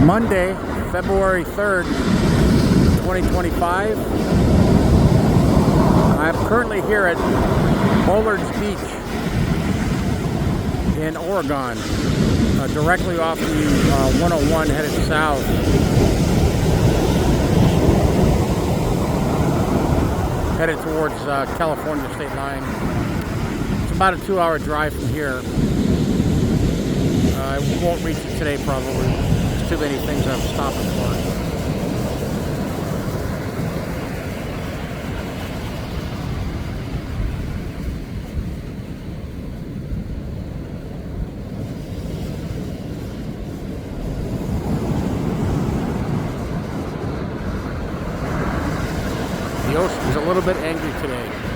Monday, February 3rd, 2025. I'm currently here at Bullards Beach in Oregon, directly off the 101 headed south. Headed towards California state line. It's about a 2-hour drive from here. I won't reach it today probably. There's too many things I'm stopping for. The ocean's a little bit angry today.